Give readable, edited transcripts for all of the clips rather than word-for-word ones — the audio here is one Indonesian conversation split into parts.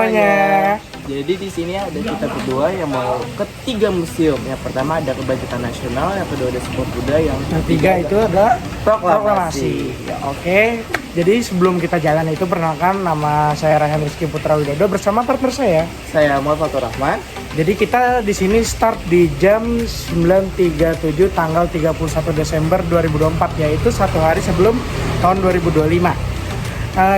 semuanya. Jadi di sini ada kita berdua yang mau ke 3 museum. Yang pertama ada Kebangkitan Nasional, yang kedua ada Sumpah Pemuda, yang Ketiga itu ada proklamasi. Ya, oke. Jadi sebelum kita jalan itu perkenalkan, nama saya Raihan Rizky Putra Widodo bersama partner Saya Muhammad Fatur Rahman. Jadi kita di sini start di jam 9.37 tanggal 31 Desember 2024, yaitu satu hari sebelum tahun 2025.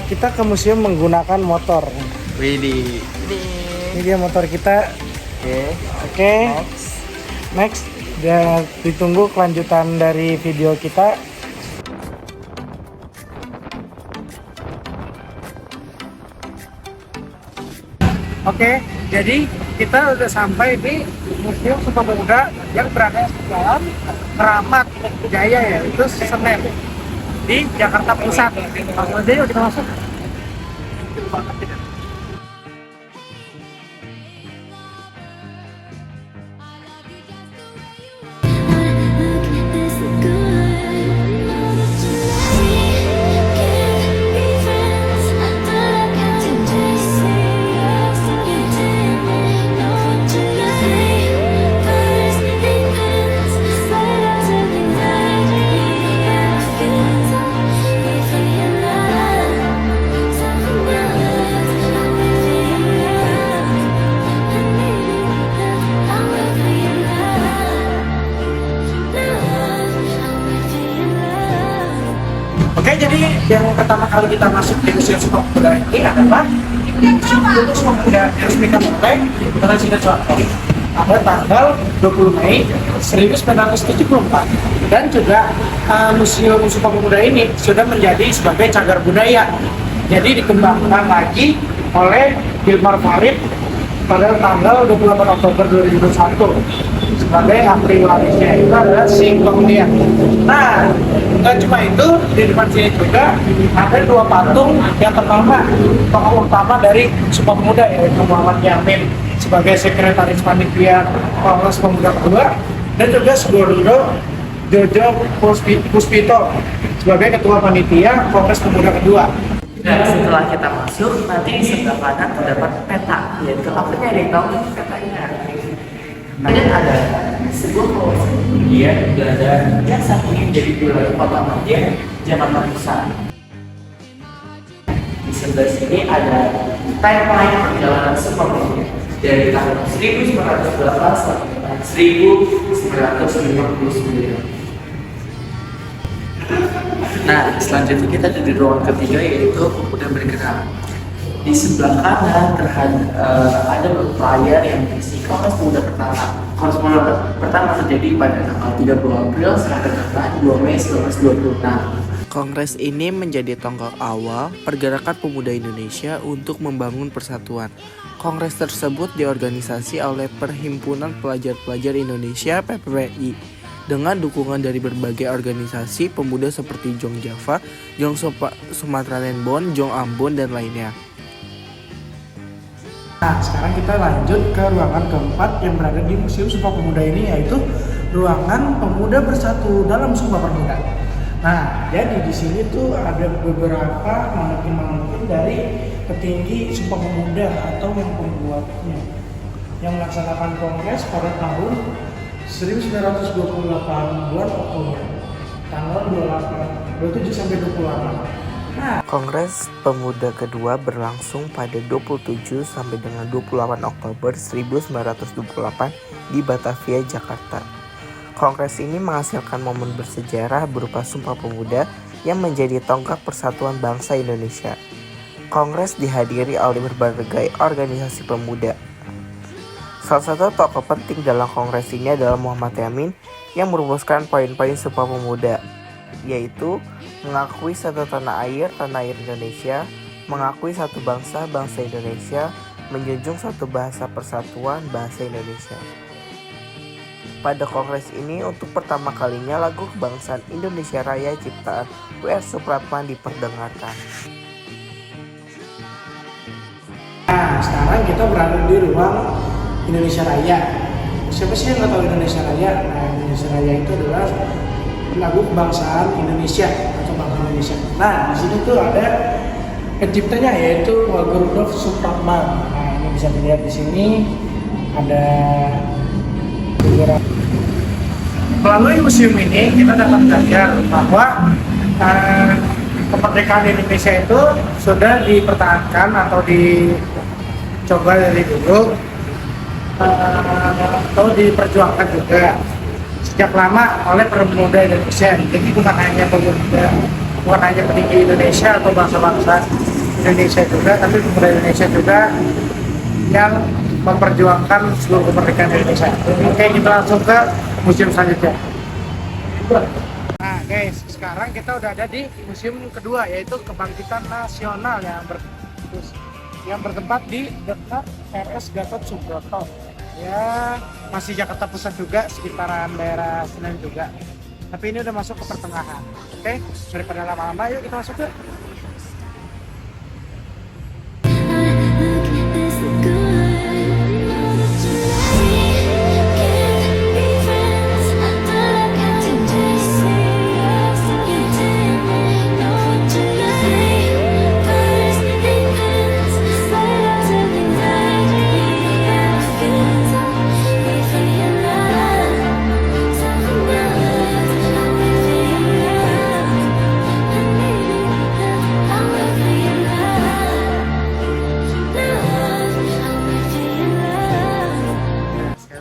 Kita ke museum menggunakan motor. Widih. Ini dia motor kita. Oke. Next. Dan ditunggu kelanjutan dari video kita. Oke, jadi kita udah sampai di Museum Sumpah Pemuda yang berada di Jalan Keramat Jaya, ya, itu Senen di Jakarta Pusat. Langsung aja yuk kita masuk. Oke, jadi yang pertama kali kita masuk di Museum Sumpah Pemuda ini adalah Museum Sumpah Pemuda yang resmikan oleh Presiden Soeharto pada tanggal 20 Mei 1974. Dan juga Museum Sumpah Pemuda ini sudah menjadi sebagai cagar budaya. Jadi dikembangkan lagi oleh Hilmar Farid pada tanggal 28 Oktober 2021 sebagai ahli warisnya itu adalah Singkong dia. Nah, nggak cuma itu, di depan sini juga ada 2 patung yang pertama, tokoh utama dari Sumpah Pemuda, yaitu Muhammad Yamin sebagai sekretaris panitia Kongres Pemuda kedua, dan juga Sugondo Jojo Puspito sebagai ketua panitia Kongres Pemuda kedua. Dan setelah kita masuk, nanti di sebelah kanan terdapat peta, yaitu apa yang tahu petanya. Kemudian ada sebuah kawasan kemudian juga ada yang saat ini menjadi wilayah kota Madia, Jakarta Pusat. Di sebelah sini ada timeline perjalanan Sumpah Pemuda dari tahun 1908 sampai tahun 1959. Nah, selanjutnya kita ada di ruangan ketiga, yaitu Pemuda Bergerak. Di sebelah kanan ada beberapa layar yang berisi Kongres Pemuda pertama. Kongres Pemuda pertama terjadi pada tanggal 30 April sampai tanggal 2 Mei 1926. Kongres ini menjadi tonggak awal pergerakan pemuda Indonesia untuk membangun persatuan. Kongres tersebut diorganisasi oleh Perhimpunan Pelajar-Pelajar Indonesia (PPPI) dengan dukungan dari berbagai organisasi pemuda seperti Jong Java, Jong Sumatera Lembon, Jong Ambon, dan lainnya. Nah, sekarang kita lanjut ke ruangan keempat yang berada di Museum Sumpah Pemuda ini, yaitu ruangan Pemuda Bersatu dalam Sumpah Pemuda. Nah, jadi di sini tuh ada beberapa manekin-manekin dari petinggi Sumpah Pemuda atau yang pembuatnya yang melaksanakan kongres pada tahun 1928 bulan Oktober tanggal 27 sampai 28. Kongres Pemuda kedua berlangsung pada 27 sampai dengan 28 Oktober 1928 di Batavia, Jakarta. Kongres ini menghasilkan momen bersejarah berupa Sumpah Pemuda yang menjadi tonggak persatuan bangsa Indonesia. Kongres dihadiri oleh berbagai organisasi pemuda. Salah satu tokoh penting dalam kongres ini adalah Muhammad Yamin yang merumuskan poin-poin Sumpah Pemuda, yaitu mengakui satu tanah air Indonesia, mengakui satu bangsa Indonesia, menjunjung satu bahasa persatuan bahasa Indonesia. Pada kongres ini untuk pertama kalinya lagu kebangsaan Indonesia Raya ciptaan W.R. Supratman diperdengarkan. Nah, sekarang kita berada di ruang Indonesia Raya. Siapa sih yang nggak tahu Indonesia Raya? Nah, Indonesia Raya itu adalah lagu kebangsaan Indonesia atau bangsa Indonesia. Nah, di sini tuh ada Penciptanya yaitu Wagurudov Supratman. Nah, ini bisa dilihat di sini ada beberapa. Melalui museum ini kita dapat belajar bahwa kemerdekaan Indonesia itu sudah dipertahankan atau dicoba dari dulu atau diperjuangkan juga sejak lama oleh pemuda Indonesia. Jadi bukan hanya pemuda, bukan hanya petinggi Indonesia atau bangsa-bangsa Indonesia juga, tapi pemuda Indonesia juga yang memperjuangkan seluruh kemerdekaan Indonesia. Oke, kita langsung ke museum selanjutnya. Nah guys, sekarang kita udah ada di museum kedua, yaitu Kebangkitan Nasional yang bertempat di dekat RS Gatot Subroto. Ya, masih Jakarta Pusat juga, sekitaran daerah Senen juga. Tapi ini udah masuk ke pertengahan. Oke, daripada lama-lama, yuk kita masuk ke.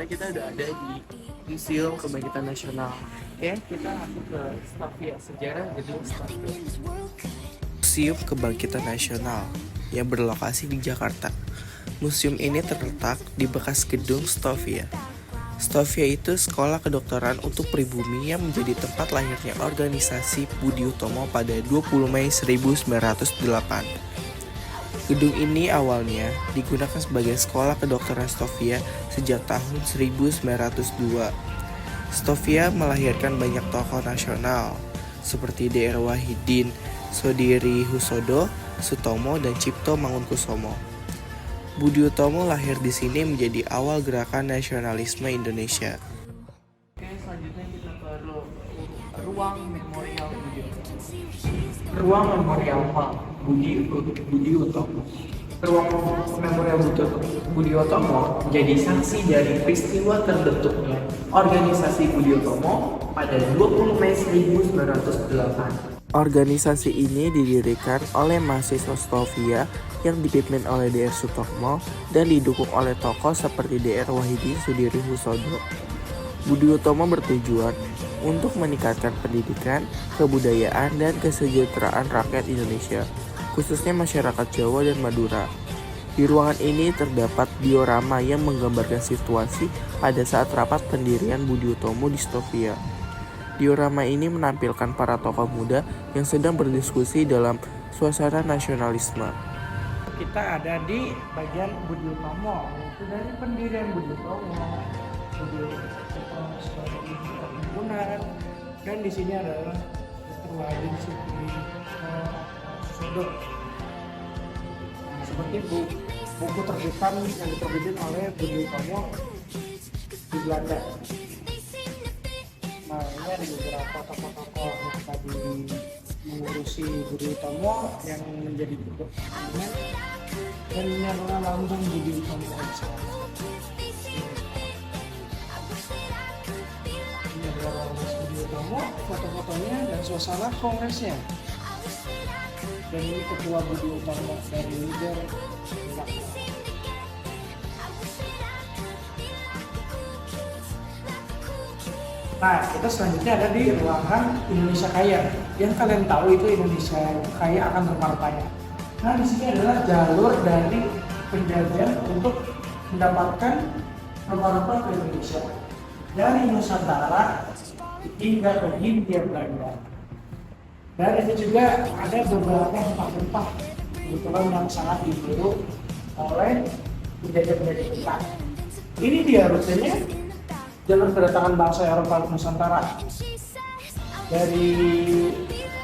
Kita udah ada di Museum Kebangkitan Nasional. Oke, kita masuk ke Stafia, sejarah gedung Stafia. Museum Kebangkitan Nasional yang berlokasi di Jakarta. Museum ini terletak di bekas gedung Stafia. Stafia itu sekolah kedokteran untuk pribumi yang menjadi tempat lahirnya organisasi Budi Utomo pada 20 Mei 1908. Gedung ini awalnya digunakan sebagai sekolah kedokteran Stafia sejak tahun 1902. Stafia melahirkan banyak tokoh nasional seperti D.R. Wahidin, Sodiri Husodo, Sutomo, dan Cipto Mangunkusumo. Budi Utomo lahir di sini menjadi awal gerakan nasionalisme Indonesia. Oke, selanjutnya kita ke ruang memorial Budi Utomo. Ruang memorial Budi Utomo. Ruang memorial Budi Utomo menjadi saksi dari peristiwa terbentuknya organisasi Budi Utomo pada 20 Mei 1908. Organisasi ini didirikan oleh mahasiswa Stafia yang dipimpin oleh D.R. Sutomo dan didukung oleh tokoh seperti D.R. Wahidin Sudirohusodo. Budi Utomo bertujuan untuk meningkatkan pendidikan, kebudayaan, dan kesejahteraan rakyat Indonesia, khususnya masyarakat Jawa dan Madura. Di ruangan ini terdapat diorama yang menggambarkan situasi pada saat rapat pendirian Budi Utomo di Stafia. Diorama ini menampilkan para tokoh muda yang sedang berdiskusi dalam suasana nasionalisme. Kita ada di bagian Budi Utomo, yaitu dari pendirian Budi Utomo, Budi Utomo sebagai ibu perhimpunan, dan di sini adalah Wahidin Sudirohusodo. Seperti buku terbitan yang diterbitin oleh Budi Utomo di Belanda. Nah, ini ada beberapa tokoh-tokoh yang tadi mengurusi Budi Utomo yang menjadi bentuk pertandingan, dan ini adalah lambang Budi Utomo. Ini adalah lambang Budi Utomo, foto-fotonya dan suasana kongresnya. Dan ini ketua Budi Utomo dari leader Belanda. Nah, kita selanjutnya ada di ruangan Indonesia Kaya. Yang kalian tahu itu Indonesia Kaya akan rempah-rempahnya. Nah, di sini adalah jalur dari penjajah untuk mendapatkan rempah-rempah ke Indonesia. Dari Nusantara hingga ke Hindia Belanda. Dan ini juga ada beberapa rempah-rempah kebetulan yang sangat diburu oleh penjajah-penjajah kita. Ini dia rutenya. Jalur kedatangan bangsa Eropa ke Nusantara dari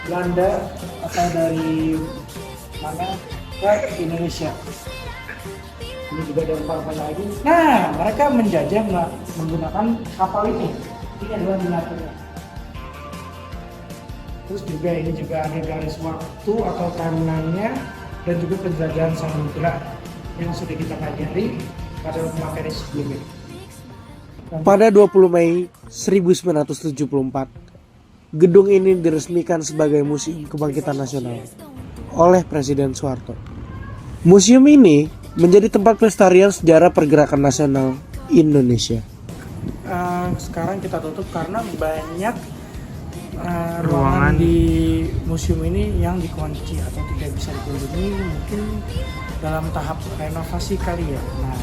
Belanda atau dari mana ke Indonesia. Ini juga ada rempah-rempah lagi. Nah, mereka menjajah menggunakan kapal ini. Ini adalah miniaturnya. Terus juga ini juga ada garis waktu atau timeline-nya dan juga penjajahan samudera yang sudah kita pelajari pada materi sebelumnya. Pada 20 Mei 1974, gedung ini diresmikan sebagai Museum Kebangkitan Nasional oleh Presiden Soeharto. Museum ini menjadi tempat pelestarian sejarah pergerakan nasional Indonesia. Sekarang kita tutup karena banyak ruangan di museum ini yang dikunci atau tidak bisa dikunjungi, mungkin dalam tahap renovasi kali ya. Nah,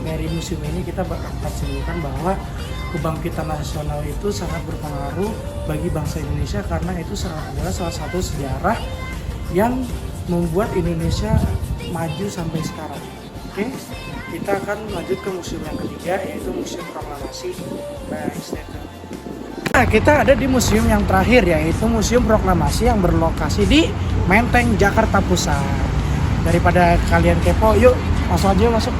dari museum ini kita dapat simpulkan bahwa kebangkitan nasional itu sangat berpengaruh bagi bangsa Indonesia karena itu adalah salah satu sejarah yang membuat Indonesia maju sampai sekarang. Oke, kita akan lanjut ke museum yang ketiga, yaitu Museum Proklamasi. Nah, kita ada di museum yang terakhir, yaitu Museum Proklamasi yang berlokasi di Menteng, Jakarta Pusat. Daripada kalian kepo, yuk langsung aja masuk.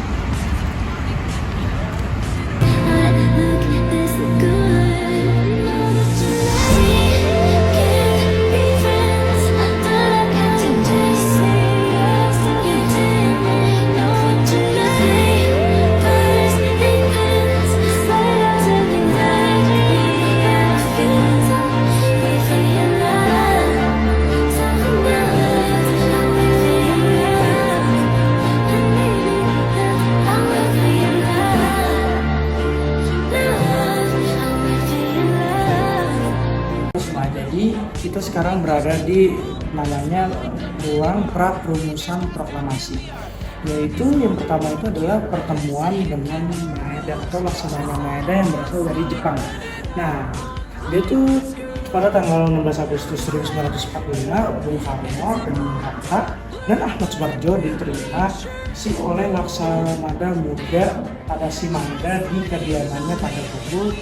Jadi kita sekarang berada di namanya ruang pra-perumusan proklamasi, yaitu yang pertama itu adalah pertemuan dengan Maeda atau laksamana Maeda yang berasal dari Jepang. Nah, dia tuh pada tanggal 16 Agustus 1945 Bung Karno, Bung Hatta, dan Ahmad Subarjo diterima oleh laksamana muda pada Maeda di kediamannya pada pukul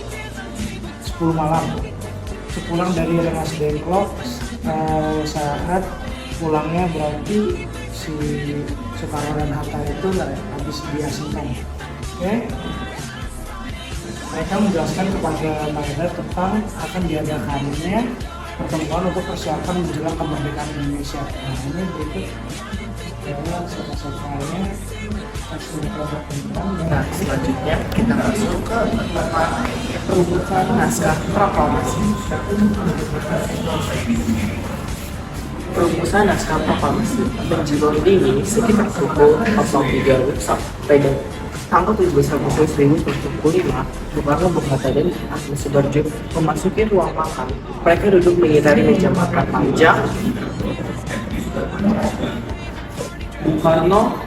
10 malam. Sepulang dari Rengas Dengklok, saat pulangnya berarti si Soekarno dan Hatta itu habis diasingkan. Oke. Mereka menjelaskan kepada Maeda tentang akan diadakannya pertemuan untuk persiapan menjelang kemerdekaan Indonesia. Nah, ini berikut adalah soal-soalnya. Nah, selanjutnya kita masuk ke perumusan naskah proklamasi. Perumusan naskah proklamasi berjudul ini sekitar pukul 03 sampai dengan tanggal 17 Agustus 1945, Bung Karno, Bung Hatta, dan Ahmad Subarjo memasuki ruang makan. Mereka duduk mengitari meja makan panjang. Bung Karno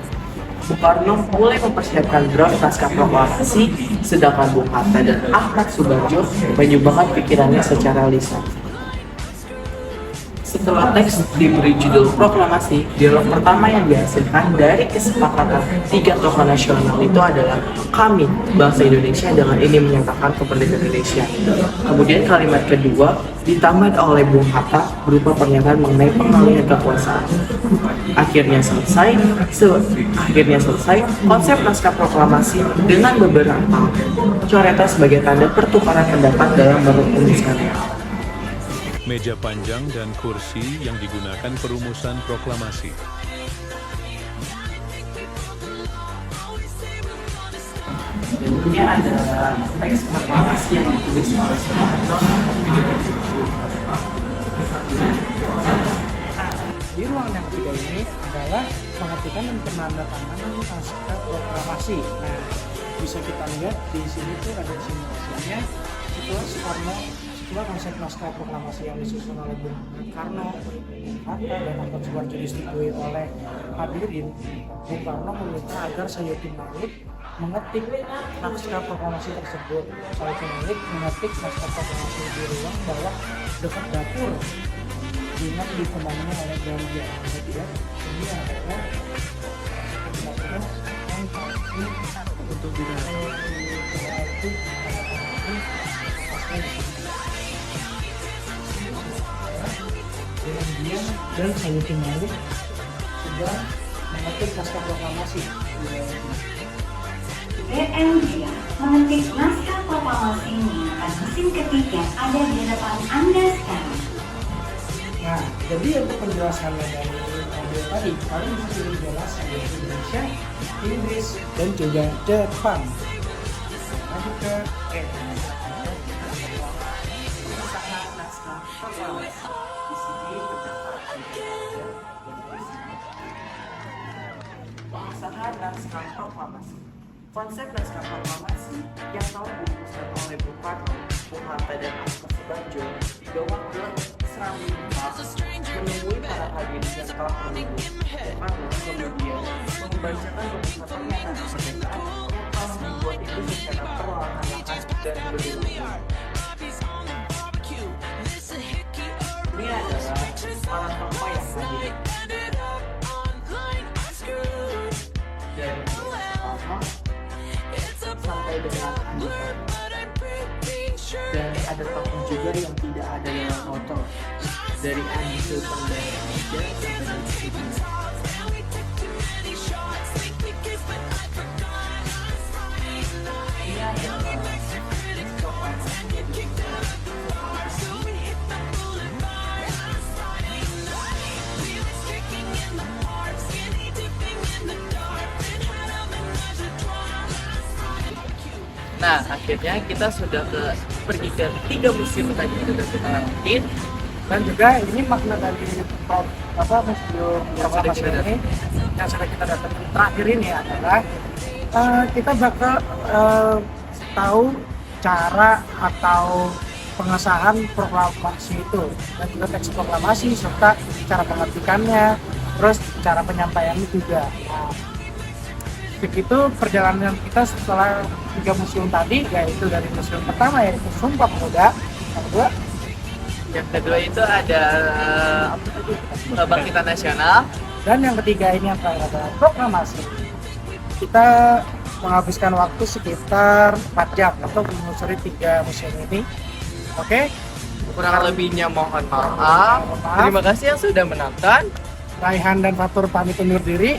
mulai mempersiapkan draft naskah proklamasi, sedangkan Bung Hatta dan Ahmad Subarjo menyumbangkan pikirannya secara lisan. Setelah teks diberi judul proklamasi, dialog pertama yang dihasilkan dari kesepakatan tiga tokoh nasional itu adalah kami, bangsa Indonesia, dengan ini menyatakan kemerdekaan Indonesia. Kemudian kalimat kedua ditambah oleh Bung Hatta berupa pernyataan mengenai pengalihan kekuasaan. Akhirnya selesai konsep naskah proklamasi dengan beberapa coretan sebagai tanda pertukaran pendapat dalam merumuskannya. Meja panjang dan kursi yang digunakan perumusan proklamasi. Ini ada teks proklamasi yang ditulis oleh Soekarno. Di ruangan yang ketiga ini adalah menghentikan dan penandatanganan naskah proklamasi. Nah, bisa kita lihat di sini tuh ada simulasinya setelah konsep naskah proklamasi yang disusun oleh Bung Karno, Bung Hatta, dan Ahmad Subarjo disetujui oleh hadirin, Bung Karno meminta agar Sayuti Malik mengetik naskah proklamasi tersebut. Sayuti Malik mengetik naskah proklamasi di ruang bawah dekat dapur dengan ditemani oleh Ganja. Jadi ya, ini adalah yang paling untuk berarti dan Sayuti Malik sudah mengetik naskah proklamasi. BMG mengetik naskah proklamasi menggunakan mesin ketik yang ada di depan Anda sekarang. Nah, jadi untuk penjelasannya dari audio tadi, kalian bisa pilih jelas bahasa Indonesia, Inggris, dan juga Jepang. Lanjut ke E. Pengesahan naskah proklamasi. Di sini terdapat pengesahan naskah proklamasi. Konsep naskah proklamasi yang telah dirumuskan oleh Bung Karno, Bung Hatta, dan Aspar Soebardjo dibawa ke Serambi menemui para hadirin yang telah menunggu. Bung Karno kemudian membacakan beberapa pernyataan kemerdekaan yang telah dibuat itu secara perlahan-lahan dan berulang-ulang. Ini adalah para tokoh yang hadir dari Soekarno sampai dengan Andi dan ada tokoh juga yang tidak ada dalam foto dari Andi Sultan Indonesia sampai dengan ini adalah Nah, akhirnya kita sudah pergi ke 3 museum tadi yang sudah kita lewatin. Dan juga ini makna dari museum proklamasi ini yang sudah kita dapetin terakhir ini adalah kita bakal tahu cara atau pengesahan proklamasi itu dan juga teks proklamasi serta cara pengertikannya, terus cara penyampaiannya juga. Nah, begitu perjalanan kita setelah 3 museum tadi, yaitu dari museum pertama yaitu Sumpah Pemuda, yang kedua itu ada Kebangkitan Nasional, dan yang ketiga ini adalah proklamasi. Kita menghabiskan waktu sekitar 4 jam untuk menelusuri 3 museum ini. Oke, kurang lebihnya mohon maaf. Terima kasih yang sudah menonton. Raihan dan Fatur pamit undur diri.